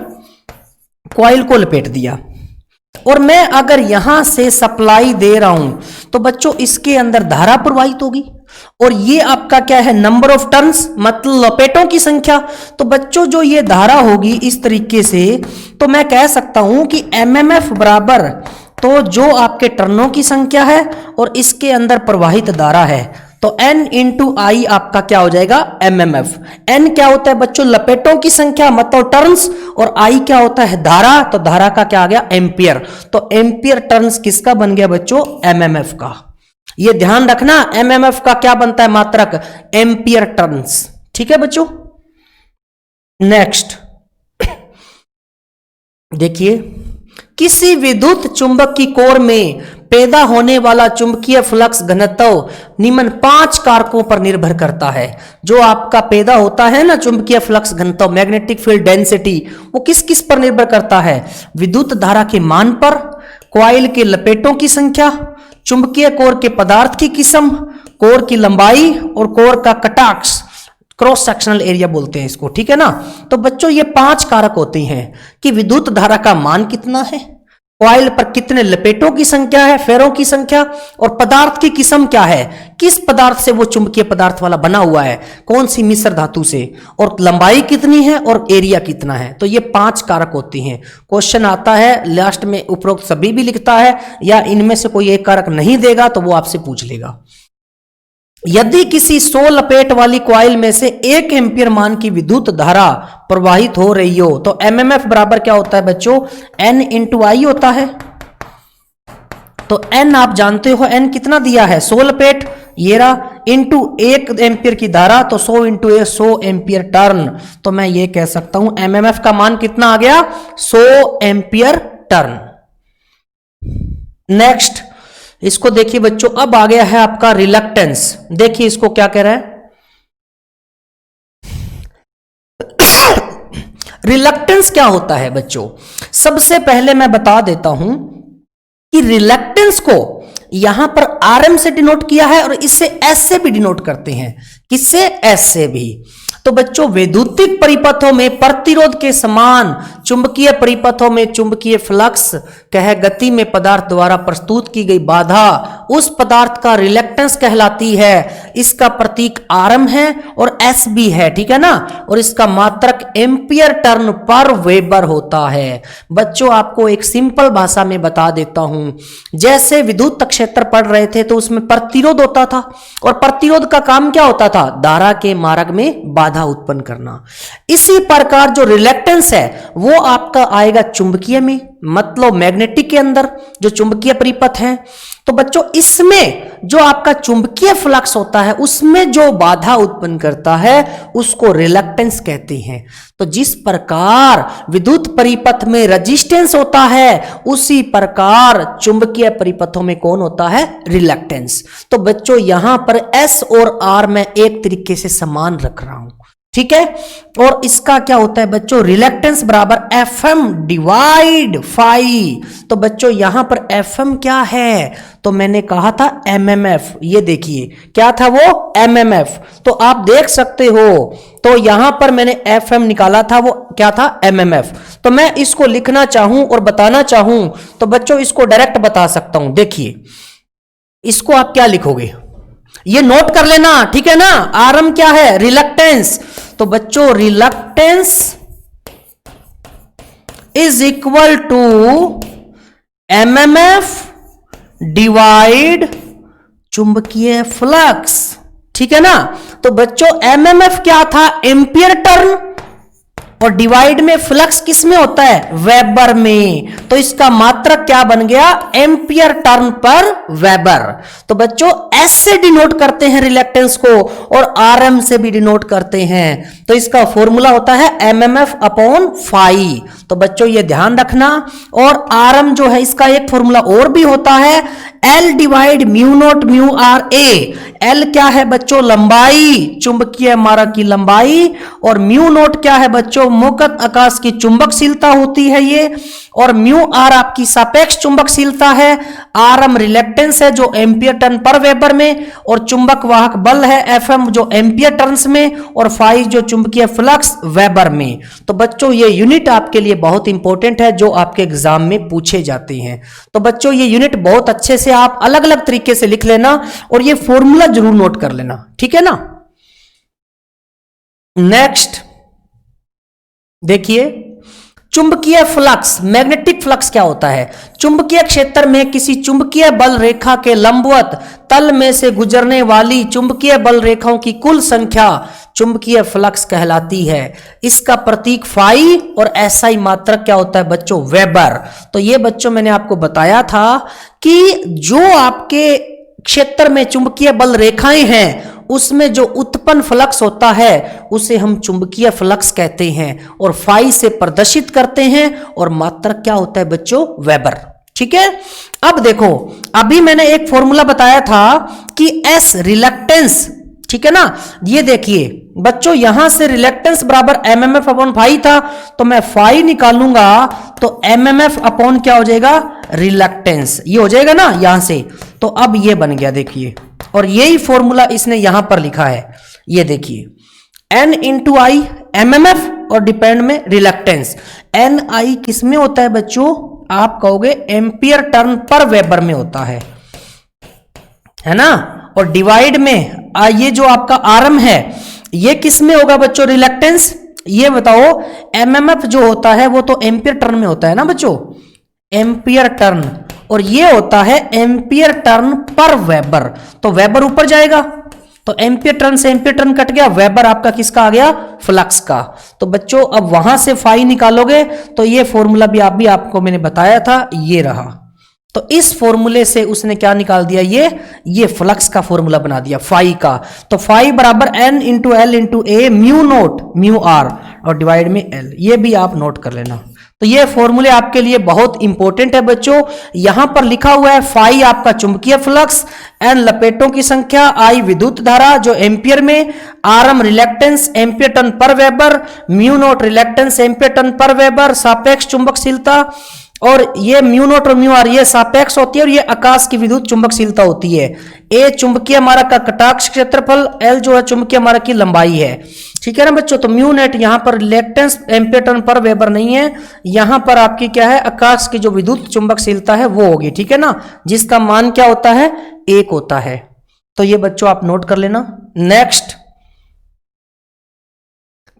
कॉइल को लपेट दिया और मैं अगर यहां से सप्लाई दे रहा हूं तो बच्चों इसके अंदर धारा प्रवाहित होगी और ये आपका क्या है? नंबर ऑफ टर्न्स, मतलब लपेटों की संख्या। तो बच्चों जो ये धारा होगी इस तरीके से, तो मैं कह सकता हूं कि एमएमएफ बराबर तो जो आपके टर्नों की संख्या है और इसके अंदर प्रवाहित धारा है, तो N इंटू आई आपका क्या हो जाएगा? एमएमएफ। N क्या होता है बच्चों? लपेटों की संख्या मतलब टर्न्स, और I क्या होता है? धारा। तो धारा का क्या आ गया? एम्पियर। तो एम्पियर टर्न्स किसका बन गया बच्चों? एमएमएफ का। ये ध्यान रखना, एमएमएफ का क्या बनता है मात्रक? एम्पियर टर्न्स, ठीक है बच्चों। नेक्स्ट देखिए, किसी विद्युत चुंबक की कोर में पैदा होने वाला चुंबकीय फ्लक्स घनत्व निम्न 5 कारकों पर निर्भर करता है। जो आपका पैदा होता है ना चुंबकीय फ्लक्स घनत्व, मैग्नेटिक फील्ड डेंसिटी, वो किस किस पर निर्भर करता है? विद्युत धारा के मान पर, कॉइल के लपेटों की संख्या, चुंबकीय कोर के पदार्थ की किस्म, कोर की लंबाई और कोर का कटाक्ष, क्रॉस सेक्शनल एरिया बोलते हैं इसको, ठीक है ना। तो बच्चों ये 5 कारक होते हैं कि विद्युत धारा का मान कितना है, कॉइल पर कितने लपेटों की संख्या है, फेरों की संख्या, और पदार्थ की किस्म क्या है, किस पदार्थ से वो चुंबकीय पदार्थ वाला बना हुआ है, कौन सी मिश्र धातु से, और लंबाई कितनी है और एरिया कितना है। तो ये 5 कारक होते हैं। क्वेश्चन आता है लास्ट में उपरोक्त सभी भी लिखता है, या इनमें से कोई एक कारक नहीं देगा तो वो आपसे पूछ लेगा। यदि किसी 100 लपेट वाली कॉइल में से 1 एम्पियर मान की विद्युत धारा प्रवाहित हो रही हो तो एमएमएफ बराबर क्या होता है बच्चों, एन इंटू आई होता है। तो एन आप जानते हो, एन कितना दिया है, 100 लपेट ये रहा, इंटू 1 एम्पियर की धारा तो 100 इंटू 100 एम्पियर टर्न। तो मैं ये कह सकता हूं एमएमएफ का मान कितना आ गया, 100 एम्पियर टर्न। नेक्स्ट इसको देखिए बच्चों, अब आ गया है आपका रिलक्टेंस। देखिए इसको क्या कह रहा है, रिलक्टेंस क्या होता है बच्चों। सबसे पहले मैं बता देता हूं कि रिलक्टेंस को यहां पर आरएम से डिनोट किया है और इससे एस से भी डिनोट करते हैं। किससे, एस से भी। तो बच्चों वैद्युतिक परिपथों में प्रतिरोध के समान चुंबकीय परिपथों में चुंबकीय फ्लक्स कह गति में पदार्थ द्वारा प्रस्तुत की गई बाधा उस पदार्थ का रिलक्टेंस कहलाती है। इसका प्रतीक आरएम है और एस भी है, ठीक है ना, और इसका मात्रक एम्पियर टर्न पर वेबर होता है। बच्चों आपको एक सिंपल भाषा में बता देता हूं, जैसे विद्युत क्षेत्र पढ़ रहे थे तो उसमें प्रतिरोध होता था और प्रतिरोध का काम क्या होता था, धारा के मार्ग में बाधा उत्पन्न करना। इसी प्रकार जो रिलक्टेंस है वो आपका आएगा चुंबकीय में, मतलब मैग्नेटिक के अंदर जो चुंबकीय परिपथ है। तो बच्चों इसमें जो आपका चुंबकीय फ्लक्स होता है उसमें जो बाधा उत्पन्न करता है उसको रिलक्टेंस कहते हैं। तो जिस प्रकार विद्युत परिपथ में रेजिस्टेंस होता है उसी प्रकार चुंबकीय परिपथों में कौन होता है, रिलक्टेंस। तो बच्चों यहां पर एस और आर मैं एक तरीके से समान रख रहा हूं, ठीक है। और इसका क्या होता है बच्चों, रिलक्टेंस बराबर एफ एम डिवाइड फाई। तो बच्चों यहां पर एफ एम क्या है, तो मैंने कहा था एमएमएफ। ये देखिए क्या था वो, एमएमएफ। तो आप देख सकते हो, तो यहां पर मैंने एफ एम निकाला था, वो क्या था, एमएमएफ। तो मैं इसको लिखना चाहूं और बताना चाहूं तो बच्चों इसको डायरेक्ट बता सकता हूं। देखिए इसको आप क्या लिखोगे, ये नोट कर लेना, ठीक है ना। आरएम क्या है, रिलक्टेंस। तो बच्चों reluctance is equal to MMF divide चुंबकीय फ्लक्स, ठीक है ना। तो बच्चों एमएमएफ क्या था, एम्पियर टर्न, और डिवाइड में फ्लक्स किस में होता है, वेबर में। तो इसका मात्रक क्या बन गया, एम्पियर टर्न पर वेबर। तो बच्चों एस से डिनोट करते हैं रिलक्टेंस को और आरएम से भी डिनोट करते हैं। तो इसका फॉर्मूला होता है एमएमएफ अपॉन फाई। तो बच्चों ये ध्यान रखना। और आरएम जो है इसका एक फॉर्मूला और भी होता है, L divide mu naught mu R A. L क्या है बच्चों, लंबाई, चुंबकीय मार्ग की लंबाई, और म्यू नोट क्या है बच्चों, मुक्त आकाश की चुंबकशीलता होती है ये, और म्यू आर आपकी सापेक्ष चुंबकशीलता है। आरएम रिलक्टेंस है जो एम्पियर टर्न पर वेबर में, और चुंबक वाहक बल है एफएम जो एम्पियर टर्न्स में, और फाई जो चुंबकीय फ्लक्स वेबर में। तो बच्चों ये यूनिट आपके लिए बहुत इंपॉर्टेंट है जो आपके एग्जाम में पूछे जाते हैं। तो बच्चों ये यूनिट बहुत अच्छे से आप अलग अलग तरीके से लिख लेना और ये फॉर्मूला जरूर नोट कर लेना, ठीक है ना। नेक्स्ट देखिए चुंबकीय फ्लक्स, मैग्नेटिक फ्लक्स क्या होता है। चुंबकीय क्षेत्र में किसी चुंबकीय बल रेखा के लंबवत तल में से गुजरने वाली चुंबकीय बल रेखाओं की कुल संख्या चुंबकीय फ्लक्स कहलाती है। इसका प्रतीक फाई और एसआई मात्रक क्या होता है बच्चों, वेबर। तो ये बच्चों मैंने आपको बताया था कि जो आपके क्षेत्र में चुंबकीय बल रेखाएं हैं उसमें जो उत्पन्न फ्लक्स होता है उसे हम चुंबकीय फ्लक्स कहते हैं और फाई से प्रदर्शित करते हैं, और मात्रक क्या होता है बच्चों, वेबर, ठीक है। अब देखो अभी मैंने एक फॉर्मूला बताया था कि एस रिलक्टेंस, ठीक है ना। ये देखिए बच्चों यहां से रिलक्टेंस बराबर एमएमएफ अपॉन फाई था, तो मैं फाई निकालूंगा तो एमएमएफ अपॉन क्या हो जाएगा, रिलक्टेंस, ये हो जाएगा ना यहां से। तो अब ये बन गया देखिए, और यही फॉर्मूला इसने यहां पर लिखा है, ये देखिए एन इंटू आई एमएमएफ और डिपेंड में रिलक्टेंस। एन आई किस में होता है बच्चों, आप कहोगे एम्पियर टर्न पर वेबर में होता है ना, और डिवाइड में ये जो आपका आरएम है ये किस में होगा बच्चों, रिलक्टेंस। ये बताओ एमएमएफ जो होता है वो तो एम्पियर टर्न में होता है ना बच्चों, एम्पियर टर्न, और ये होता है एम्पियर टर्न पर वेबर। तो वेबर ऊपर जाएगा, तो एम्पियर टर्न से एम्पियर टर्न कट गया, वेबर आपका किसका आ गया, फ्लक्स का। तो बच्चों अब वहां से फाई निकालोगे तो ये फॉर्मूला भी आपको मैंने बताया था, ये रहा। तो इस फॉर्मूले से उसने क्या निकाल दिया, ये फ्लक्स का फॉर्मूला बना दिया फाई का। तो फाई बराबर n into L into A mu naught mu R और डिवाइड में एल, ये भी आप नोट कर लेना। तो ये फॉर्मूले आपके लिए बहुत इंपॉर्टेंट है बच्चों। यहां पर लिखा हुआ है फाई आपका चुंबकीय फ्लक्स, एन लपेटों की संख्या, आई विद्युत धारा जो एम्पियर में, RM reluctance ampere turn per weber, mu naught reluctance ampere turn per weber, सापेक्ष चुंबकशीलता, और ये म्यू नोट और म्यू आर ये सापेक्ष होती है और ये आकाश की विद्युत चुंबकशीलता होती है। ए चुंबकीय मारक का कटाक्ष क्षेत्रफल, एल जो है चुंबकीय मारक की लंबाई है, ठीक है ना बच्चों। तो म्यू नेट यहां पर reluctance ampere turn per weber नहीं है, यहां पर आपकी क्या है, आकाश की जो विद्युत चुंबकशीलता है वो होगी, ठीक है ना, जिसका मान क्या होता है, 1 होता है। तो ये बच्चों आप नोट कर लेना। नेक्स्ट,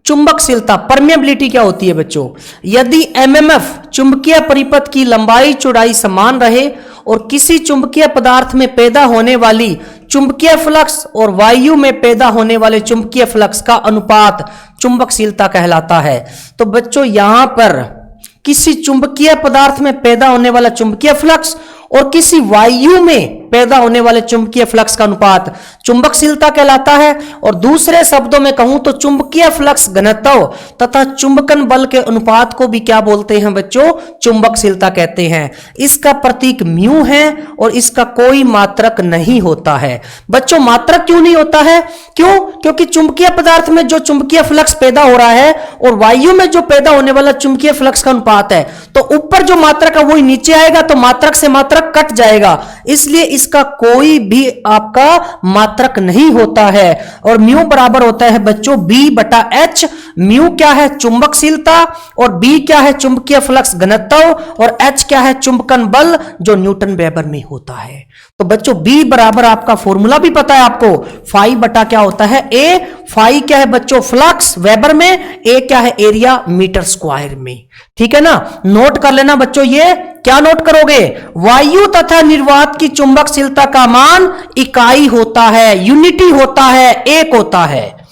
चुंबकशीलता परमिएबिलिटी क्या होती है बच्चों, यदि एमएमएफ चुंबकीय परिपथ की लंबाई चौड़ाई समान रहे और किसी चुंबकीय पदार्थ में पैदा होने वाली चुंबकीय फ्लक्स और वायु में पैदा होने वाले चुंबकीय फ्लक्स का अनुपात चुंबकशीलता कहलाता है। तो बच्चों यहां पर किसी चुंबकीय पदार्थ में पैदा होने वाला चुंबकीय फ्लक्स और किसी वायु में पैदा होने वाले चुंबकीय फ्लक्स का अनुपात चुंबकशीलता कहलाता है। और दूसरे शब्दों में कहूं तो चुंबकीय फ्लक्स घनत्व तथा चुंबकन बल के अनुपात को भी क्या बोलते हैं बच्चों, चुंबकशीलता कहते हैं। इसका प्रतीक म्यू है और इसका कोई मात्रक नहीं होता है। बच्चों मात्रक क्यों नहीं होता है, क्यों, क्योंकि चुंबकीय पदार्थ में जो चुंबकीय फ्लक्स पैदा हो रहा है और वायु में जो पैदा होने वाला चुंबकीय फ्लक्स का अनुपात है, तो ऊपर जो मात्रक है वही नीचे आएगा, तो मात्रक से मात्रक कट जाएगा, इसलिए इसका कोई भी आपका मात्रक नहीं होता है। और म्यू बराबर होता है बच्चों बी बटा एच। म्यू क्या है, चुंबकशीलता, और बी क्या है, चुंबकीय फ्लक्स घनत्व, और एच क्या है, चुंबकन बल जो न्यूटन वेबर में होता है। तो बच्चों बी बराबर आपका फॉर्मूला भी पता है आपको, फाई बटा क्या होता है, ए। फाई क्या है बच्चों, फ्लक्स वेबर में, ए क्या है, एरिया मीटर स्क्वायर में, ठीक है ना। नोट कर लेना बच्चों, ये क्या नोट करोगे, वायु तथा निर्वात की चुंबकशीलता का मान इकाई होता है, यूनिटी होता है, एक होता है,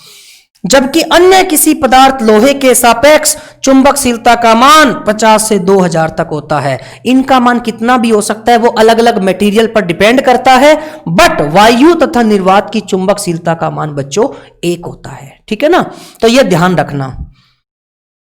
जबकि अन्य किसी पदार्थ लोहे के सापेक्ष चुंबकशीलता का मान 50 से 2000 तक होता है। इनका मान कितना भी हो सकता है, वो अलग अलग मटेरियल पर डिपेंड करता है, बट वायु तथा निर्वात की चुंबकशीलता का मान बच्चों 1 होता है, ठीक है ना। तो यह ध्यान रखना।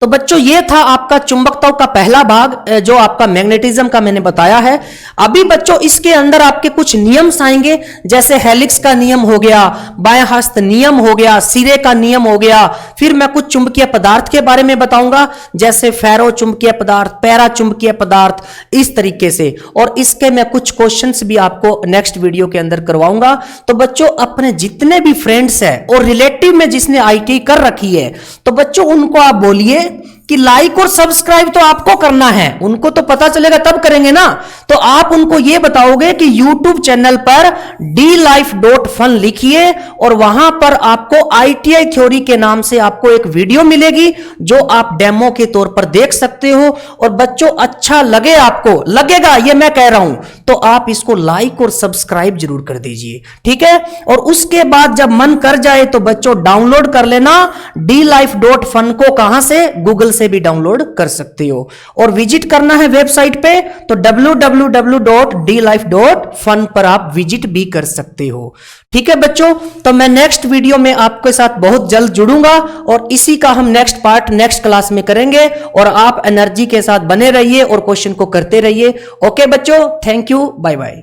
तो बच्चों ये था आपका चुंबकत्व का पहला भाग, जो आपका मैग्नेटिज्म का मैंने बताया है। अभी बच्चों इसके अंदर आपके कुछ नियम आएंगे, जैसे हेलिक्स का नियम हो गया, बाएं हस्त नियम हो गया, सिरे का नियम हो गया। फिर मैं कुछ चुंबकीय पदार्थ के बारे में बताऊंगा, जैसे फेरो चुंबकीय पदार्थ, पैरा चुंबकीय पदार्थ, इस तरीके से। और इसके मैं कुछ क्वेश्चंस भी आपको नेक्स्ट वीडियो के अंदर करवाऊंगा। तो बच्चों अपने जितने भी फ्रेंड्स हैं और रिलेटिव में जिसने आईटी कर रखी है, तो बच्चों उनको आप बोलिए कि लाइक और सब्सक्राइब तो आपको करना है, उनको तो पता चलेगा तब करेंगे ना। तो आप उनको यह बताओगे कि YouTube चैनल पर dlife.fun लिखिए और वहां पर आपको ITI थ्योरी के नाम से आपको एक वीडियो मिलेगी जो आप डेमो के तौर पर देख सकते हो। और बच्चों अच्छा लगे, आपको लगेगा ये मैं कह रहा हूं, तो आप इसको लाइक और सब्सक्राइब जरूर कर दीजिए, ठीक है। और उसके बाद जब मन कर जाए तो बच्चों डाउनलोड कर लेना dlife.fun को। कहां से, गूगल से भी डाउनलोड कर सकते हो। और विजिट करना है वेबसाइट पे तो www.dlife.fun पर आप विजिट भी कर सकते हो, ठीक है बच्चों। तो मैं नेक्स्ट वीडियो में आपके साथ बहुत जल्द जुड़ूंगा और इसी का हम नेक्स्ट पार्ट नेक्स्ट क्लास में करेंगे। और आप एनर्जी के साथ बने रहिए और क्वेश्चन को करते रहिए। ओके बच्चों, थैंक यू, बाय बाय।